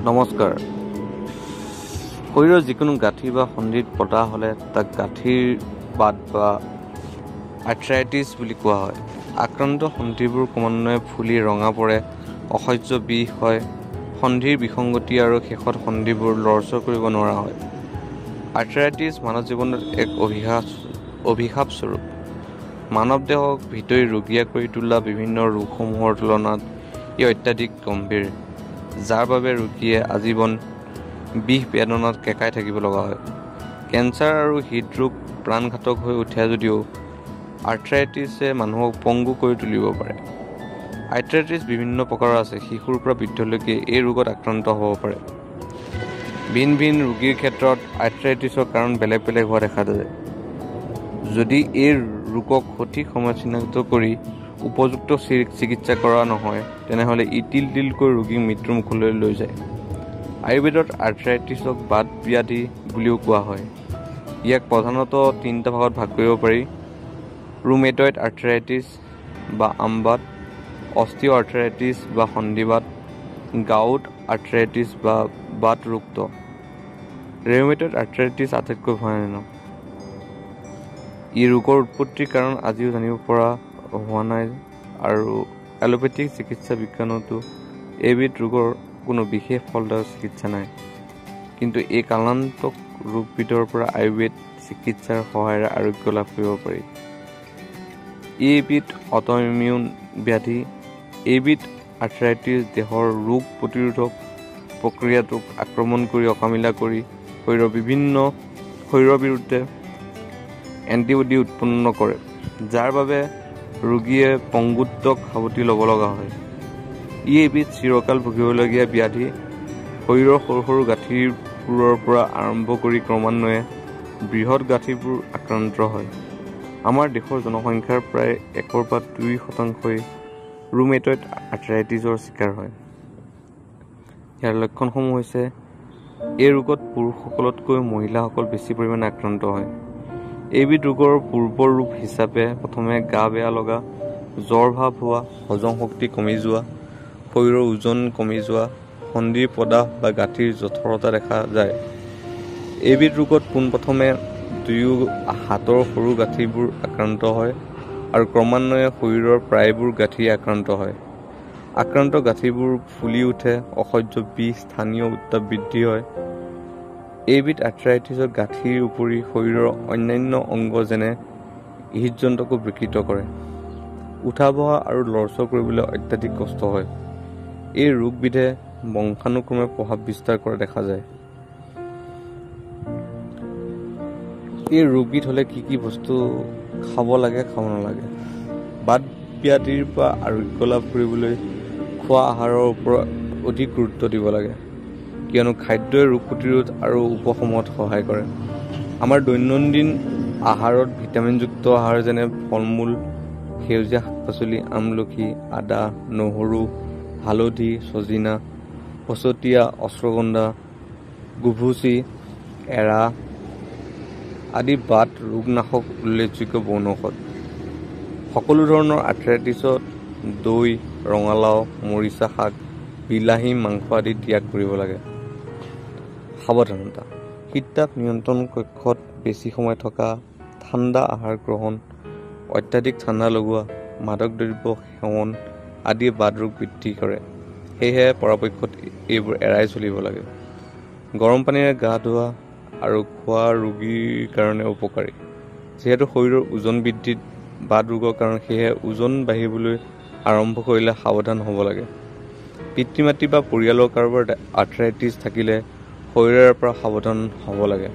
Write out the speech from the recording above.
নমস্কাৰ। শৰীৰৰ যিকোনো গাঁঠি বা সন্ধিত পতা হ'লে তাক গাঁঠিৰ বাত বা আৰ্থ্ৰাইটিছ বুলি কোৱা হয়। আক্ৰান্ত সন্ধিবোৰ ক্ৰমান্বয়ে ফুলি ৰঙা পৰে, অসহ্য বিষ হয়, সন্ধিৰ বিসংগতি আৰু শেষত সন্ধিবোৰ লৰচৰ কৰিব নোৱাৰা হয়। আৰ্থ্ৰাইটিছ মানৱ জীৱনত এক অভিশাপস্বৰূপ। মানৱ দেহক ভিতৰি ৰোগীয়া কৰি তোলা বিভিন্ন ৰোগসমূহৰ তুলনাত ই অত্যাধিক গম্ভীৰ, যাৰ বাবে ৰোগীয়ে আজীৱন বিষ বেদনাত কেঁকাই থাকিব লগা হয়। কেঞ্চাৰ আৰু হৃদৰোগ প্ৰাণঘাতক হৈ উঠে যদিও আৰ্থ্ৰাইটিছে মানুহক পংগু কৰি তুলিব পাৰে। আৰ্থ্ৰাইটিছ বিভিন্ন প্ৰকাৰৰ আছে। শিশুৰ পৰা বৃদ্ধলৈকে এই ৰোগত আক্ৰান্ত হ'ব পাৰে। ভিন ভিন ৰোগীৰ ক্ষেত্ৰত আৰ্থ্ৰাইটিছৰ কাৰণ বেলেগ বেলেগ হোৱা দেখা যায়। যদি এই ৰোগক সঠিক সময়ত চিনাক্ত কৰি উপযুক্ত চিকিৎসা কৰা নহয়, তেনেহ'লে ই তিল তিলকৈ ৰোগীক মৃত্যুৰ মুখলৈ লৈ যায়। আয়ুৰ্বেদত আৰ্থ্ৰাইটিছক বাত ব্যাধি বুলিও কোৱা হয়। ইয়াক প্ৰধানতঃ 3টা ভাগত ভাগ কৰিব পাৰি: ৰুমেটইড আৰ্থ্ৰাইটিছ বা আমবাত, অস্টিঅ' আৰ্থ্ৰাইটিছ বা সন্ধিবাত, গাউট আৰ্থ্ৰাইটিছ বা বাতৰোক্ত। ৰেউমেটইড আৰ্থ্ৰাইটিছ আটাইতকৈ ভয়ানক। ই ৰোগৰ উৎপত্তিৰ কাৰণ আজিও জানিব পৰা হোৱা নাই আৰু এলোপেথিক চিকিৎসা বিজ্ঞানতো এইবিধ ৰোগৰ কোনো বিশেষ ফলদায়ক চিকিৎসা নাই। কিন্তু এই কালান্তক ৰোগবিধৰ পৰা আয়ুৰ্বেদ চিকিৎসাৰ সহায়েৰে আৰোগ্য লাভ কৰিব পাৰি। ই এবিধ অট'ইমিউন ব্যাধি। এইবিধ আৰ্থ্ৰাইটিছ দেহৰ ৰোগ প্ৰতিৰোধক প্ৰক্ৰিয়াটোক আক্ৰমণ কৰি অকামিলা কৰি শৰীৰৰ বিৰুদ্ধে এণ্টিবডি উৎপন্ন কৰে, যাৰ বাবে ৰোগীয়ে পংগুত্বক সাৱটি ল'ব লগা হয়। ই এবিধ চিৰকাল ভুগিবলগীয়া ব্যাধি। শৰীৰৰ সৰু সৰু গাঁঠিবোৰৰ পৰা আৰম্ভ কৰি ক্ৰমান্বয়ে বৃহৎ গাঁঠিবোৰ আক্ৰান্ত হয়। আমাৰ দেশৰ জনসংখ্যাৰ প্ৰায় 1 পৰা 2% ৰুমেটইড আৰ্থ্ৰাইটিছৰ চিকাৰ হয়। ইয়াৰ লক্ষণসমূহ হৈছে: এই ৰোগত পুৰুষসকলতকৈ মহিলাসকল বেছি পৰিমাণে আক্ৰান্ত হয়। এইবিধ ৰোগৰ পূৰ্বৰ ৰূপ হিচাপে প্ৰথমে গা বেয়া লগা, জ্বৰ ভাৱ হোৱা, হজম শক্তি কমি যোৱা, শৰীৰৰ ওজন কমি যোৱা, সন্ধিৰ প্ৰদাহ বা গাঁঠিৰ জঠৰতা দেখা যায়। এইবিধ ৰোগত পোনপ্ৰথমে দুয়ো হাতৰ সৰু গাঁঠিবোৰ আক্ৰান্ত হয় আৰু ক্ৰমান্বয়ে শৰীৰৰ প্ৰায়বোৰ গাঁঠি আক্ৰান্ত হয়। আক্ৰান্ত গাঁঠিবোৰ ফুলি উঠে, অসহ্য বিষ, স্থানীয় উত্তাপ বৃদ্ধি হয়। এইবিধ আৰ্থ্ৰাইটিছৰ গাঁঠিৰ উপৰি শৰীৰৰ অন্যান্য অংগ যেনে হৃদযন্ত্ৰকো বিকৃত কৰে। উঠা বহা আৰু লৰচৰ কৰিবলৈ অত্যাধিক কষ্ট হয়। এই ৰোগবিধে বংশানুক্ৰমে প্ৰভাৱ বিস্তাৰ কৰা দেখা যায়। এই ৰোগবিধ হ'লে কি কি বস্তু খাব লাগে, খাব নালাগে? বাত ব্যাধিৰ পৰা আৰোগ্য লাভ কৰিবলৈ খোৱা আহাৰৰ ওপৰত অধিক গুৰুত্ব দিব লাগে, কিয়নো খাদ্যই ৰোগ প্ৰতিৰোধ আৰু উপশমত সহায় কৰে। আমাৰ দৈনন্দিন আহাৰত ভিটামিনযুক্ত আহাৰ যেনে ফল-মূল, সেউজীয়া শাক-পাচলি, আমলখি, আদা, নহৰু, হালধি, ছজিনা, পচতীয়া, অশ্বগন্ধা, গুভুচি, এৰা আদি বাত ৰোগনাশক উল্লেখযোগ্য বনৌষধ। সকলো ধৰণৰ আৰ্থ্ৰাইটিছত দৈ, ৰঙালাও, মৰিচা শাক, বিলাহী, মাংস আদি ত্যাগ কৰিব লাগে। সাৱধানতা: শীত-তাপ নিয়ন্ত্ৰণ কক্ষত বেছি সময় থকা, ঠাণ্ডা আহাৰ গ্ৰহণ, অত্যাধিক ঠাণ্ডা লগোৱা, মাদক দ্ৰব্য সেৱন আদিয়ে বাত ৰোগ বৃদ্ধি কৰে। সেয়েহে পৰাপক্ষত এইবোৰ এৰাই চলিব লাগে। গৰম পানীৰে গা ধোৱা আৰু খোৱা ৰোগীৰ কাৰণে উপকাৰী। যিহেতু শৰীৰৰ ওজন বৃদ্ধিত বাত ৰোগৰ কাৰণ, সেয়েহে ওজন বাঢ়িবলৈ আৰম্ভ কৰিলে সাৱধান হ'ব লাগে। পিতৃ-মাতৃ বা পৰিয়ালৰ কাৰোবাৰ আৰ্থ্ৰাইটিছ থাকিলে শৰীৰৰ পৰা সাৱধান হ'ব লাগে।